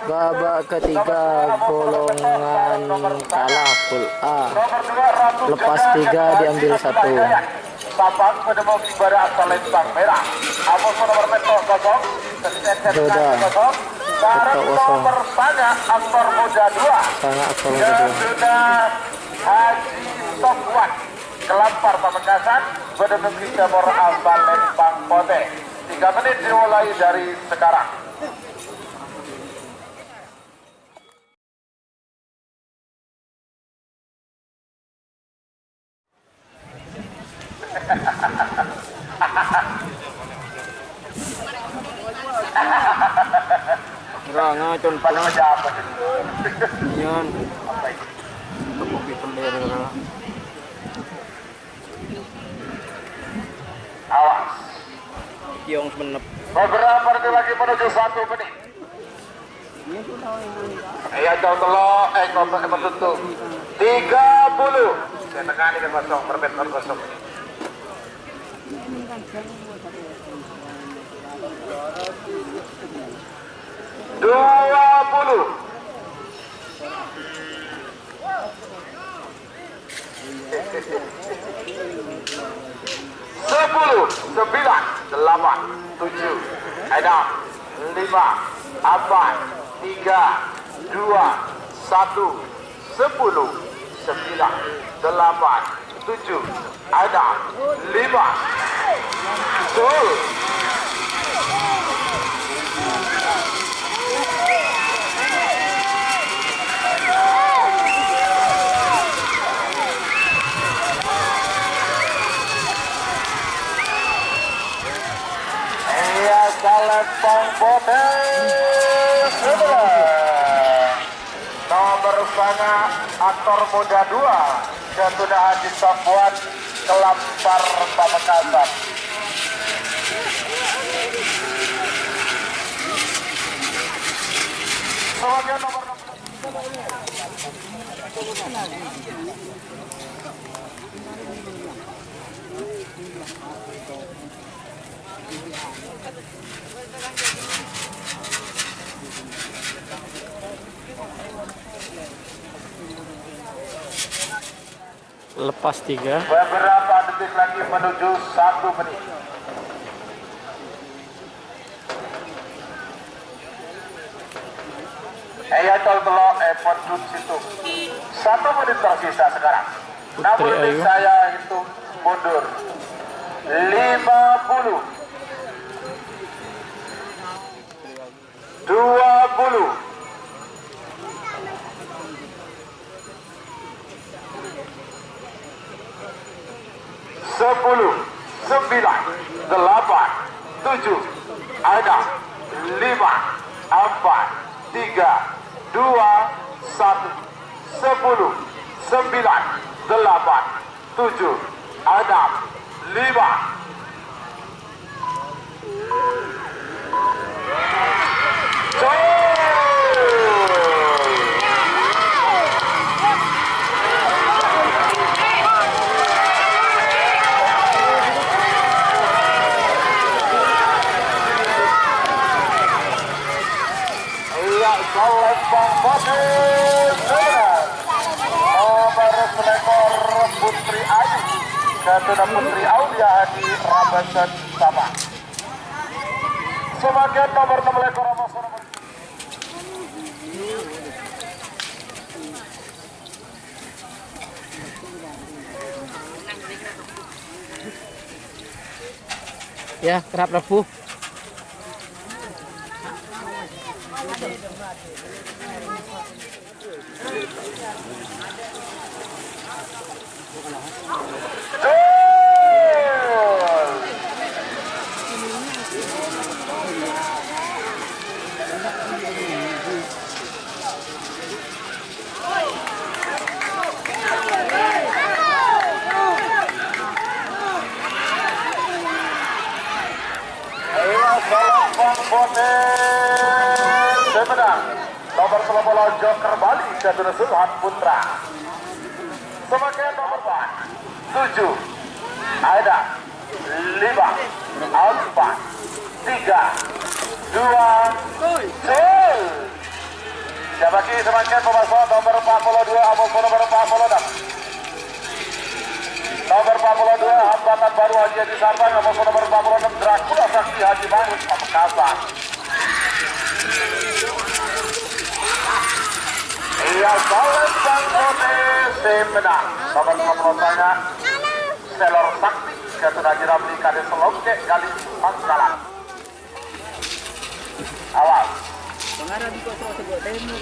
Babak ketiga golongan kalah full A. Lepas 3 diambil 1. Sabang menemukan ibadah asal lempang merah. Amos nomor petok kosong. Doda. Sekarang nomor Sanga aktor muda 2. Sanga aktor muda 2. Sudah Haji Sofwan. Kelampar Pamekasan menemukan Timur asal lempang Pote. 3 menit dimulai dari sekarang. Ngacun Pada siapa? Yan. Tepuk di bendera. Awas. Kiong semenep. Beberapa detik lagi menuju 1 menit. Iya jauh telok, kotak tertutup. 30. Saya tengah ini kosong, perbet kosong. 20. 10, 9, 8, 7, 6, 5, 4, 3, 2, 1, 10, 9, 8, 7, 6, 5, betul. Lempang Pote nomor Sanga aktor muda 2 dan sudah Haji Sofwan Kelampar Pamekasan. Kemudian nomor lepas 3. Beberapa detik lagi menuju 1 menit. Eyatol Telok Epon Dun situ. 1 menit tersisa sekarang. Namun Ayu. saya hitung mundur. 50, 20, 10, 9, 8, 7, 6, 5, 4, 3, 2, 1, 10, 9, 8, 7, 6, 5. Lempang Pote nomor selekor Putri Ayu Katuna Putri Aulia Hadi Rabasan sama. Sebagian nomor 6 lekor nomor Ya, kerap rebuh. Pote Semenang. Nomor 10 Joker Bali Jatuh Sulhan Putra. Sebagai nomor 4 7 Aida 5 4 3 2 Sul. Siapa lagi semakin pemasok nomor 42 Amoso nomor 46. Nomor 42 hambatan baru Haji Adi Sarban. Amoso nomor 46 Dracula Sakti Haji Mangun Pamekasan. Iya, Balen Bangkote Semenang. Nomor 50-nya Selor Sakti Gatun Haji Ramli Kades Selongke Kali Pangkalan. Awas. Pengarah di kota sebuah demo.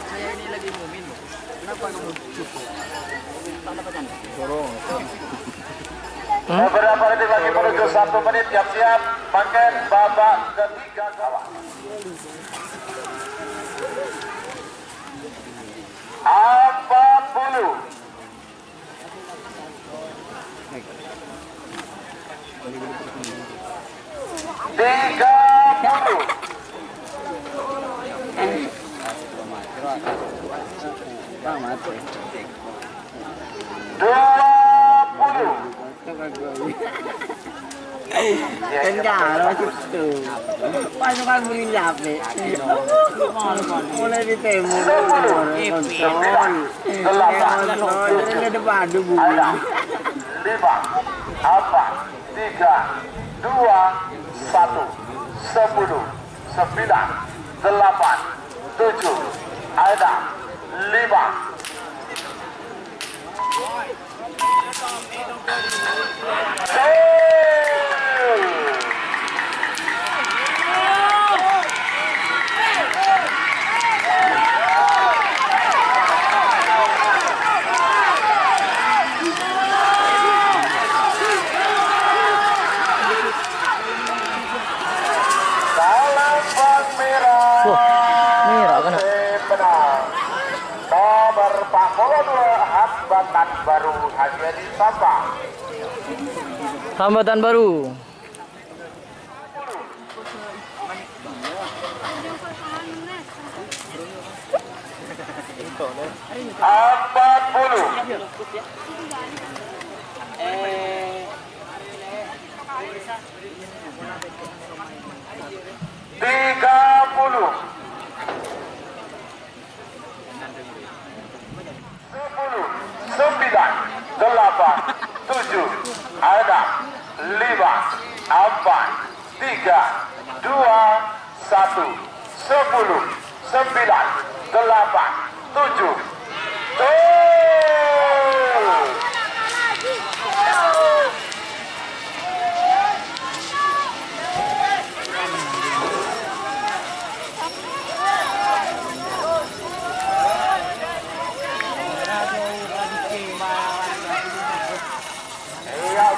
Saya ini lagi mau minum. Kenapa kamu cukup? Tak dapat kan? Dorong. Beberapa detik lagi menuju 1 menit. Siap-siap. Paket babak ketiga kawan. Apa bulu? Tiga puluh. Dua puluh. Kenapa itu? Pasukan menginjak nih. Mulai di temu. Kontrol. Kontrol. Ada padu bu. 5 4 3 2 1 10 9 8 7 ada 5 Merah kan? Nomor 42 hambatan baru Haji Adi Samba. Hambatan baru. Empat puluh. Tiga puluh. 10 9 8 7 ada 5 4 3 2 1 10 9 8 7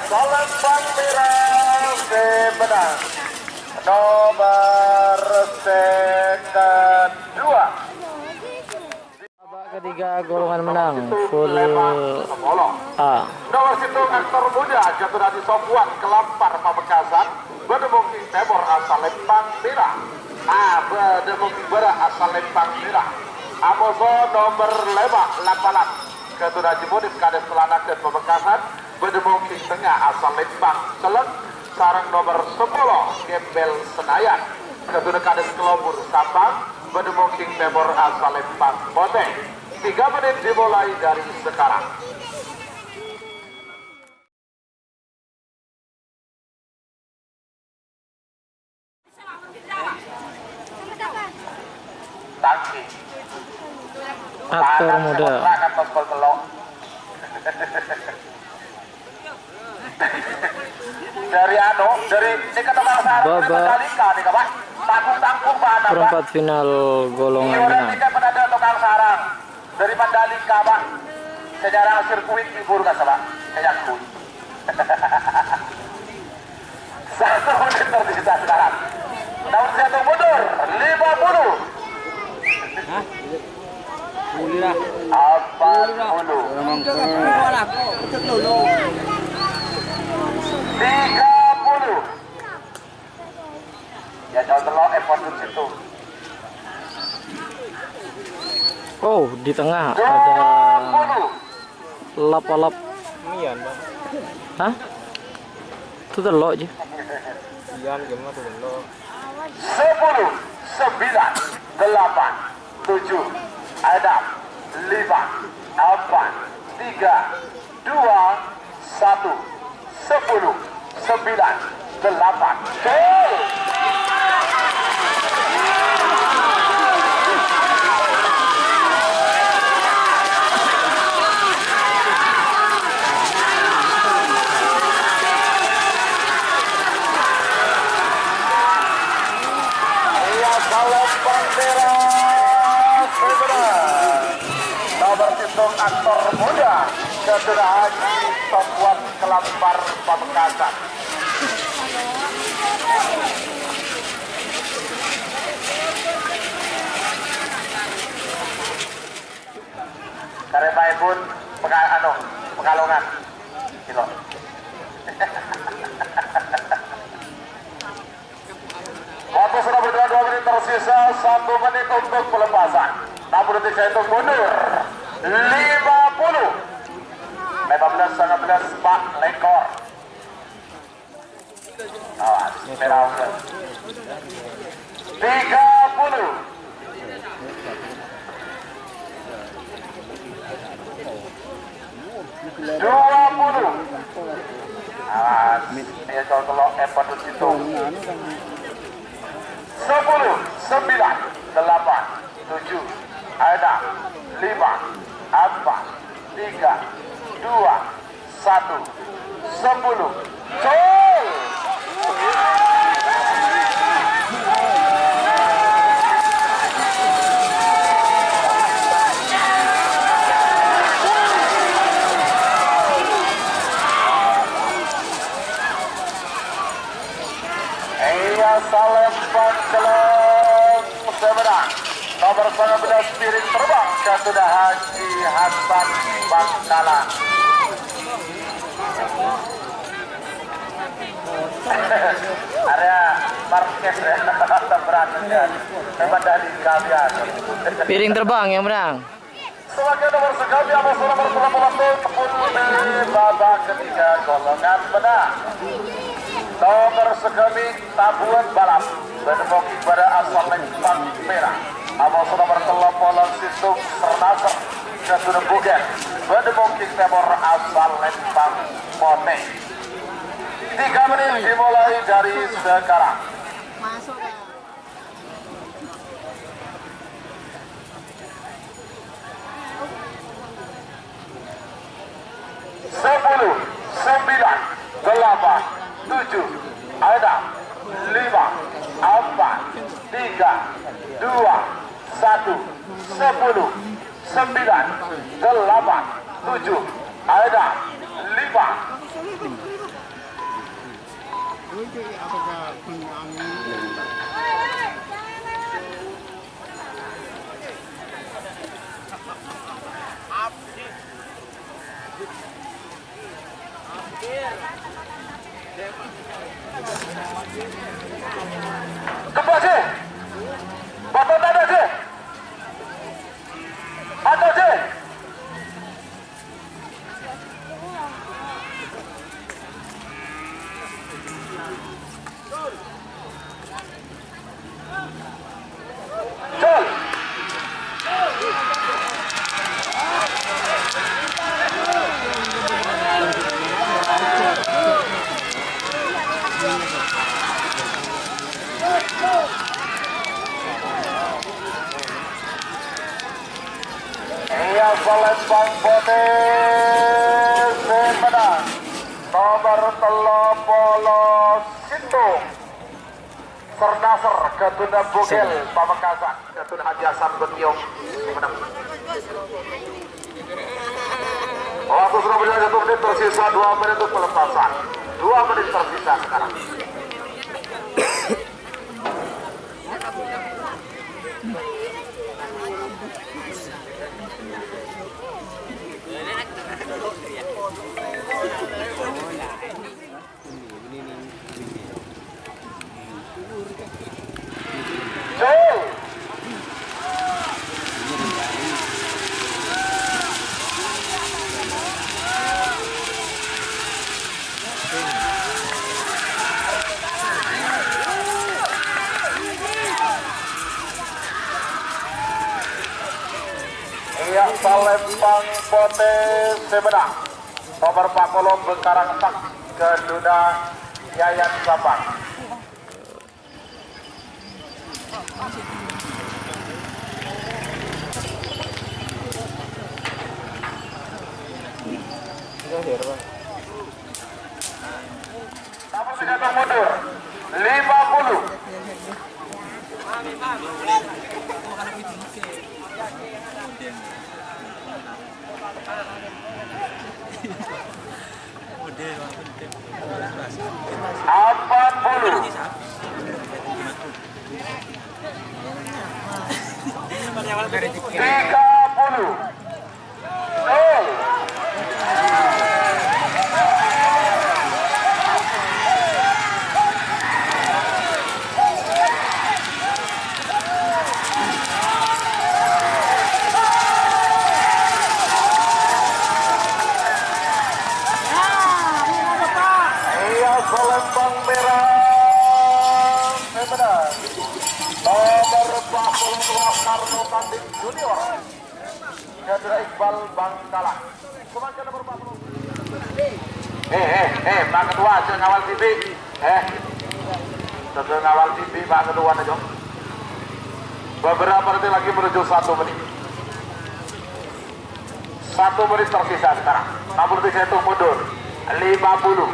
Balen Merah Semenang. Nomor kedua. Babak ketiga golongan menang full A. Nomor situ aktor muda Jatuh Hati Sofwan Kelampar Pamekasan. Bedemungking Temor asal Lempang Merah. Bedemungking Barat asal Lempang Merah. Amoso nomor 5 88 Jatuh Haji Mudif Kades Kelanakan Pamekasan. Bedemungking Tengah asal Lempang Seleng. Sarang nomor 10 Gembel Senayan. Jatuh Kades Kelobur Sabang. Bedemungking Temor asal Lempang Poteng. 3 menit dimulai dari sekarang. Tangki. Aktor muda. Dari Perempat final golongan menang. tukang sarang dari Mandalika, Pak. Sejarah sirkuit libur kan, Pak? Saya akui. 1 menit tersisa sekarang. Tahun 1 mundur 50. Apa dulu? 30. Ya contoh effort di situ. Oh, di tengah 20. ada lap-lap. Mian bang. Hah? Itu telok aja. Mian gimana tuh lo? 10, 9, 8, 7, 6, 5, 4, 3, 2, 1, 10, 9, 8. Gol! Nomor hitung aktor muda Kedura Haji Sofwan Kelampar Pamekasan. Karena pun Pekalongan kilo. Waktu sudah berjalan 2 menit tersisa, 1 menit untuk pelepasan. 60 detik untuk mundur. 50. 15-19 Pak Lekor. Awas, merah unggul. 30. Awas, ini kalau effort di situ. 10, 9, 8, 7, 6, 5, 4, 3, 2, 1, 10, 9, 8, Salembang Kelong Seberang. Nomor 19 piring terbang Kedura Haji Hasan Bangkalan. Area Marquez ya, beratnya memang dari Kabian. Piring terbang yang menang. Sebagai nomor sekali Amos nomor 80 babak ketiga golongan menang. Nomor sekali Tabuan Balap berdemoki pada asal Lempang Merah. Amos nomor 80 Situng Sernaser Kedura Bugen berdemoki Timur asal Lempang Mote. 3 menit dimulai dari sekarang. Masuk ya. Sepuluh, 9, 8, 7, 6, 5, 4, 3, 2, 1, 10, 9, 8, 7, 6, 5. Kepas sih, baton ada sih, ada sih. Col. Iya, Palembang Bones menang. Nomor 30 Situng Sernaser Kedura Bugel Pamekasan. Kedura Haji Hasan Betiong menang. Waktu sudah berjalan 1 menit tersisa, 2 menit untuk pelepasan. 2 menit tersisa sekarang. Iya, Salembang Pote Sebenang. Nomor 40 Bengkarang Sak Keduna Yayan Sabang. Namun tidak mundur 50. Empat puluh. 30. Salembang Merah Sebenang nomor 42 Karno Tanding Junior Jadra Iqbal Bangkalan. Semakin nomor 40. Bang kedua jangan ngawal TV. Jangan ngawal TV bang kedua aja. Beberapa detik lagi menuju 1 menit. 1 menit tersisa sekarang. Namun bisa itu mundur 50.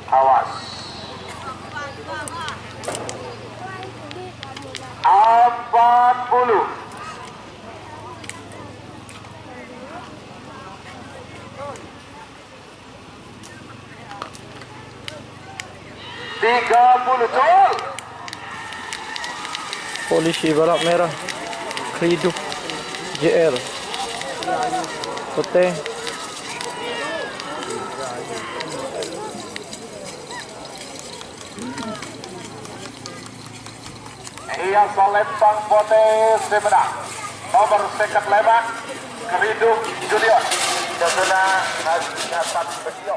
Awas. 40. 30. Col. Polisi balap merah. Kridu. JR. Putih. Iya, Salembang Pote Sebenang nomor sekat lemak Keridung Junior Jaduna Hasan Bedio.